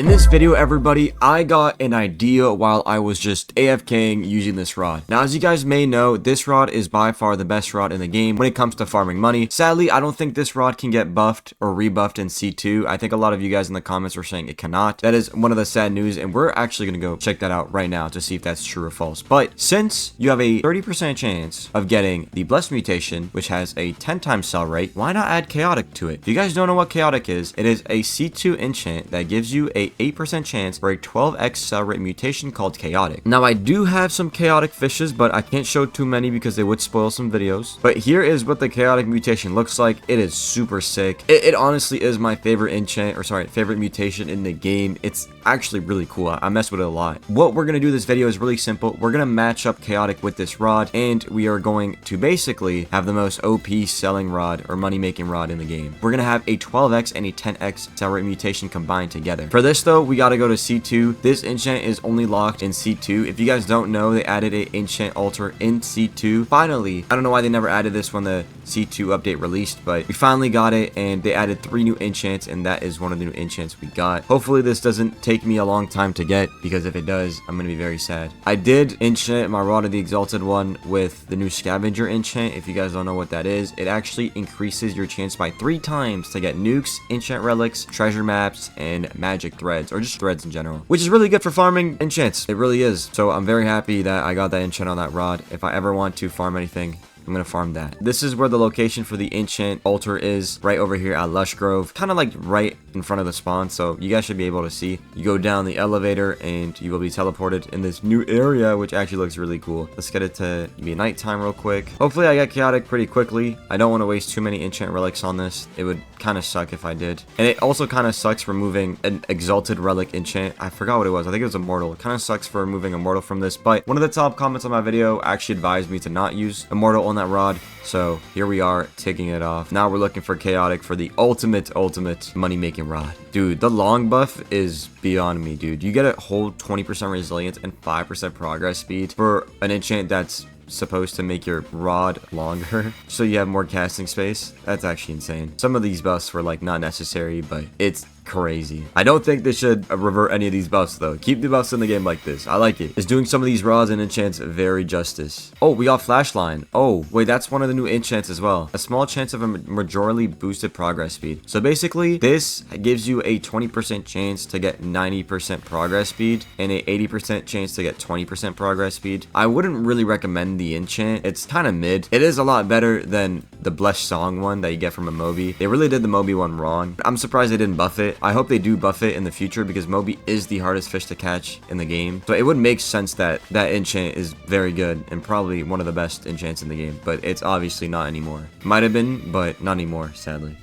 In this video, everybody, I got an idea while I was just AFKing using this rod. Now, as you guys may know, this rod is by far the best rod in the game when it comes to farming money. Sadly, I don't think this rod can get buffed or rebuffed in C2. I think a lot of you guys in the comments were saying it cannot. That is one of the sad news, and we're actually going to go check that out right now to see if that's true or false. But since you have a 30% chance of getting the Blessed mutation, which has a 10 times sell rate, why not add Chaotic to it? If you guys don't know what Chaotic is, it is a C2 enchant that gives you a 8% chance for a 12x sell rate mutation called Chaotic. Now, I do have some Chaotic fishes, but I can't show too many because they would spoil some videos. But here is what the Chaotic mutation looks like. It is super sick. It honestly is my favorite enchant, or sorry, favorite mutation in the game. It's actually really cool. I mess with it a lot. What we're gonna do this video is really simple. We're gonna match up Chaotic with this rod, and we are going to basically have the most OP selling rod or money making rod in the game. We're gonna have a 12x and a 10x sell rate mutation combined together. For this though, we gotta go to C2. This enchant is only locked in C2. If you guys don't know, they added a enchant altar in C2. Finally, I don't know why they never added this when the C2 update released, but we finally got it, and they added 3 new enchants, and that is one of the new enchants we got. Hopefully this doesn't take me a long time to get, because if it does, I'm gonna be very sad. I did enchant my Rod of the Exalted one with the new scavenger enchant. If you guys don't know what that is, it actually increases your chance by 3 times to get nukes, enchant relics, treasure maps, and magic threads, or just threads in general, which is really good for farming enchants. It really is. So I'm very happy that I got that enchant on that rod. If I ever want to farm anything, I'm gonna farm that. This is where the location for the enchant altar is, right over here at Lush Grove, kind of like right in front of the spawn, so you guys should be able to see. You go down the elevator and you will be teleported in this new area, which actually looks really cool. Let's get it to be nighttime real quick. Hopefully I get Chaotic pretty quickly. I don't want to waste too many enchant relics on this. It would kind of suck if I did. And it also kind of sucks removing an exalted relic enchant. I forgot what it was. I think it was Immortal. It kind of sucks for removing Immortal from this, but one of the top comments on my video actually advised me to not use Immortal on that rod. So here we are taking it off. Now we're looking for Chaotic for the ultimate money making rod. Dude, the long buff is beyond me, dude. You get a whole 20% resilience and 5% progress speed for an enchant that's supposed to make your rod longer so you have more casting space. That's actually insane. Some of these buffs were like not necessary, but it's crazy. I don't think they should revert any of these buffs though. Keep the buffs in the game like this. I like it. It's doing some of these rods and enchants very justice. Oh, we got Flashline. Oh, wait, that's one of the new enchants as well. A small chance of a majorly boosted progress speed. So basically, this gives you a 20% chance to get 90% progress speed and a 80% chance to get 20% progress speed. I wouldn't really recommend the enchant. It's kind of mid. It is a lot better than the Blessed Song one that you get from a Moby. They really did the Moby one wrong. I'm surprised they didn't buff it. I hope they do buff it in the future because Moby is the hardest fish to catch in the game. So it would make sense that that enchant is very good and probably one of the best enchants in the game, but it's obviously not anymore. Might have been, but not anymore, sadly.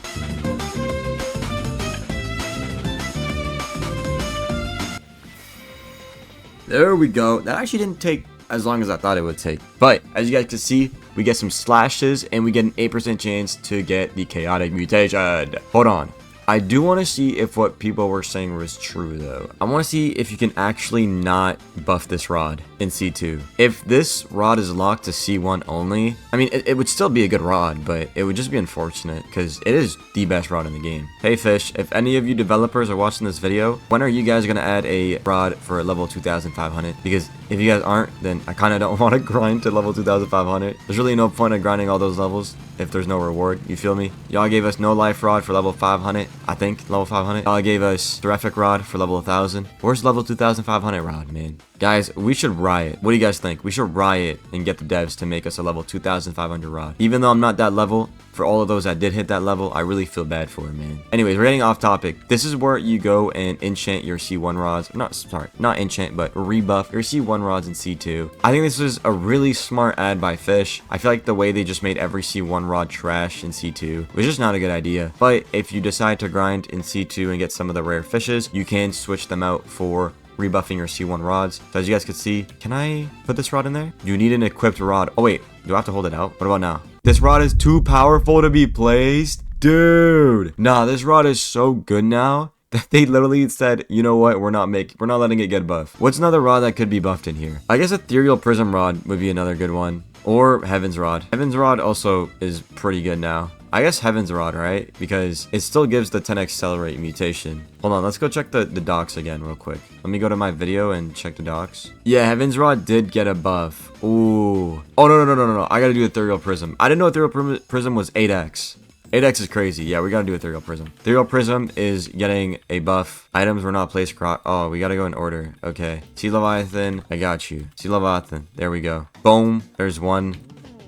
There we go. That actually didn't take as long as I thought it would take. But as you guys can see, we get some slashes and we get an 8% chance to get the Chaotic mutation. Hold on. I do want to see if what people were saying was true though. I want to see if you can actually not buff this rod in C2. If this rod is locked to C1 only, I mean, it would still be a good rod, but it would just be unfortunate because it is the best rod in the game. Hey Fish, if any of you developers are watching this video, when are you guys going to add a rod for level 2500? Because if you guys aren't, then I kind of don't want to grind to level 2500. There's really no point in grinding all those levels if there's no reward, you feel me? Y'all gave us no life rod for level 500, I think, level 500. Y'all gave us terrific rod for level 1000. Where's level 2500 rod, man? Guys, we should riot. What do you guys think? We should riot and get the devs to make us a level 2500 rod. Even though I'm not that level, for all of those that did hit that level, I really feel bad for it, man. Anyways, we're getting off topic. This is where you go and enchant your C1 rods. Not enchant, but rebuff your C1 rods in C2. I think this is a really smart ad by Fisch. I feel like the way they just made every C1 rod trash in C2 was just not a good idea. But if you decide to grind in C2 and get some of the rare fishes, you can switch them out for rebuffing your C1 rods. So as you guys can see, can I put this rod in there? You need an equipped rod. Oh wait, do I have to hold it out? What about now? This rod is too powerful to be placed. Dude, nah, this rod is so good now that they literally said, you know what, we're not letting it get buffed. What's another rod that could be buffed in here? I guess Ethereal Prism Rod would be another good one. Or Heaven's Rod. Heaven's Rod also is pretty good now. I guess Heaven's Rod, right? Because it still gives the 10x accelerate mutation. Hold on, let's go check the docs again real quick. Let me go to my video and check the docs. Yeah, Heaven's Rod did get a buff. Ooh. Oh, no. I gotta do Ethereal Prism. I didn't know Ethereal Prism was 8x. 8x is crazy. Yeah, we gotta do Ethereal Prism. Ethereal Prism is getting a buff. Items were not placed. Oh, we gotta go in order. Okay. Sea Leviathan. I got you. Sea Leviathan. There we go. Boom. There's one.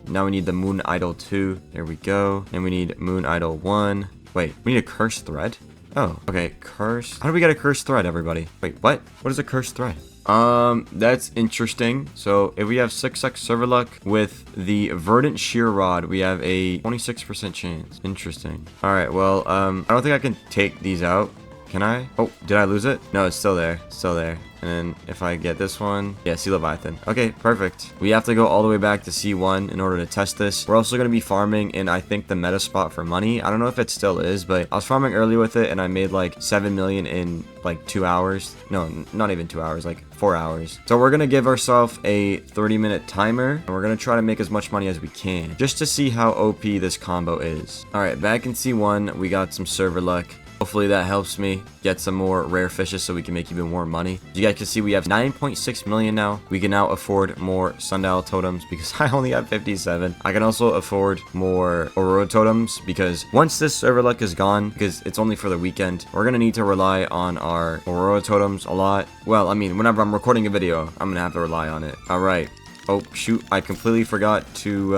Now we need the Moon Idol 2. There we go. And we need Moon Idol 1. Wait, we need a Cursed Thread? Oh, okay. Curse. How do we get a Cursed Thread, everybody? Wait, what? What is a Cursed Thread? That's interesting. So if we have 6x server luck with the Verdant Shear Rod, we have a 26% chance. Interesting. All right, well, I don't think I can take these out. Can I? Oh, did I lose it? No, it's still there. Still there. And then if I get this one, yeah, Sea Leviathan. Okay, perfect. We have to go all the way back to C1 in order to test this. We're also going to be farming in, I think, the meta spot for money. I don't know if it still is, but I was farming earlier with it and I made like 7 million in like 2 hours. No, not even 2 hours, like 4 hours. So we're going to give ourselves a 30-minute timer and we're going to try to make as much money as we can just to see how OP this combo is. All right, back in C1, we got some server luck. Hopefully that helps me get some more rare fishes so we can make even more money. You guys can see we have 9.6 million now. We can now afford more sundial totems because I only have 57. I can also afford more aurora totems because once this server luck is gone, because it's only for the weekend, we're going to need to rely on our aurora totems a lot. Well, I mean, whenever I'm recording a video, I'm going to have to rely on it. All right. Oh, shoot. I completely forgot to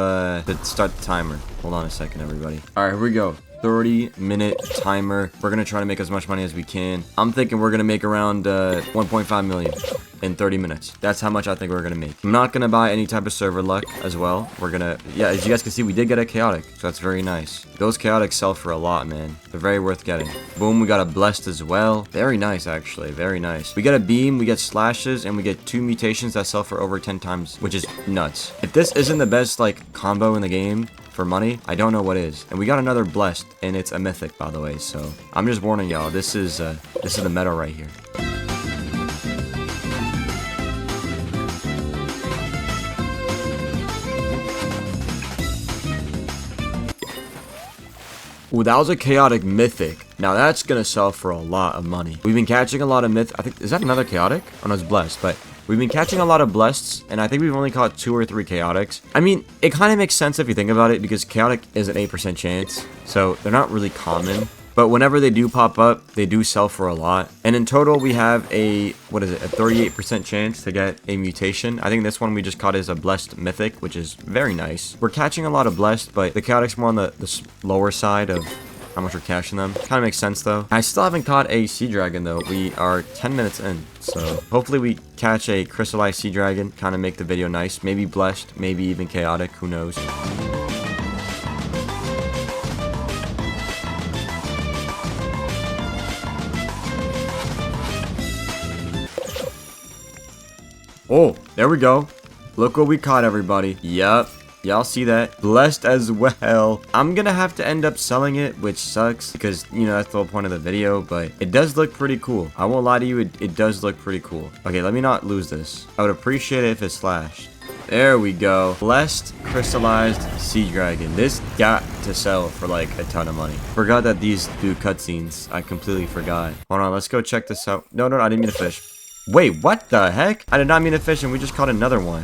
start the timer. Hold on a second, everybody. All right, here we go. 30-minute timer. We're gonna try to make as much money as we can. I'm thinking we're gonna make around 1.5 million in 30 minutes. That's how much I think we're gonna make. I'm not gonna buy any type of server luck as well. We're gonna, yeah, as you guys can see, we did get a chaotic, so that's very nice. Those chaotics sell for a lot, man. They're very worth getting. Boom, we got a blessed as well. Very nice, actually. Very nice. We get a beam, we get slashes, and we get 2 mutations that sell for over 10 times, which is nuts. If this isn't the best like combo in the game for money, I don't know what is. And we got another blessed, and it's a mythic, by the way. So I'm just warning y'all, this is the meta right here. Ooh, that was a chaotic mythic. Now that's gonna sell for a lot of money. We've been catching a lot of myth. I think, is that another chaotic? Oh no, it's blessed, but we've been catching a lot of blesseds, and I think we've only caught 2 or 3 chaotics. I mean, it kind of makes sense if you think about it, because chaotic is an 8% chance, so they're not really common. But whenever they do pop up, they do sell for a lot. And in total, we have a, what is it, a 38% chance to get a mutation. I think this one we just caught is a blessed mythic, which is very nice. We're catching a lot of blessed, but the chaotic's more on the lower side of how much we're catching them. Kind of makes sense though. I still haven't caught a sea dragon though. We are 10 minutes in, so hopefully we catch a crystallized sea dragon, kind of make the video nice. Maybe blessed, maybe even chaotic, who knows. Oh, there we go. Look what we caught, everybody. Yup. Y'all see that? Blessed as well. I'm gonna have to end up selling it, which sucks because, you know, that's the whole point of the video, but it does look pretty cool. I won't lie to you, it does look pretty cool. Okay, let me not lose this. I would appreciate it if it slashed. There we go. Blessed crystallized sea dragon. This got to sell for like a ton of money. Forgot that these do cutscenes. I completely forgot. Hold on, let's go check this out. No, I didn't mean to fish. Wait, what the heck? I did not mean to fish and we just caught another one.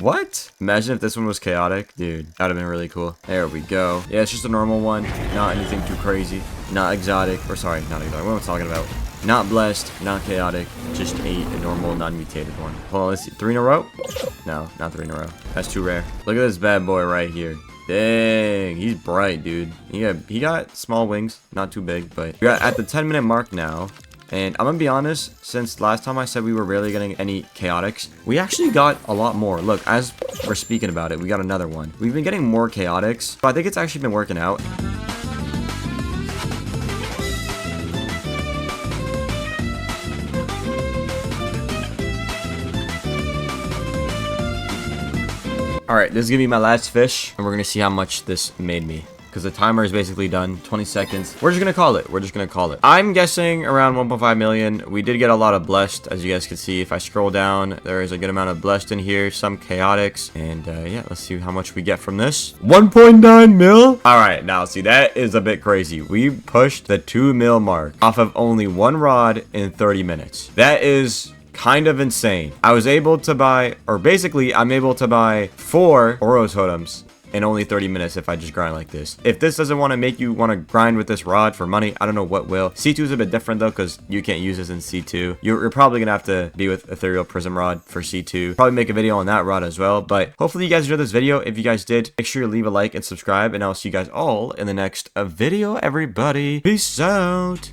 What? Imagine if this one was chaotic. Dude, that would have been really cool. There we go. Yeah, it's just a normal one. Not anything too crazy. Not exotic. Or sorry, not exotic. What am I talking about? Not blessed. Not chaotic. Just a normal, non-mutated one. Hold on, let's see. 3 in a row? No, not 3 in a row. That's too rare. Look at this bad boy right here. Dang, he's bright, dude. He got small wings. Not too big, but we're at the 10-minute mark now. And I'm gonna be honest, since last time I said we were rarely getting any chaotics, we actually got a lot more. Look, as we're speaking about it, we got another one. We've been getting more chaotics, but I think it's actually been working out. Alright, this is gonna be my last fish, and we're gonna see how much this made me. because the timer is basically done. 20 seconds. We're just gonna call it. We're just gonna call it. I'm guessing around 1.5 million. We did get a lot of blessed, as you guys can see. If I scroll down, there is a good amount of blessed in here, some chaotics, and yeah, let's see how much we get from this. 1.9 mil. All right, now see, that is a bit crazy. We pushed the 2 mil mark off of only one rod in 30 minutes. That is kind of insane. I was able to buy, or basically I'm able to buy 4 Oro totems in only 30 minutes if I just grind like this. If this doesn't want to make you want to grind with this rod for money, I don't know what will. C2 is a bit different though, because you can't use this in C2. You're probably gonna have to be with Ethereal Prism Rod for C2. Probably make a video on that rod as well. But hopefully you guys enjoyed this video. If you guys did, make sure to leave a like and subscribe, and I'll see you guys all in the next video, everybody. Peace out.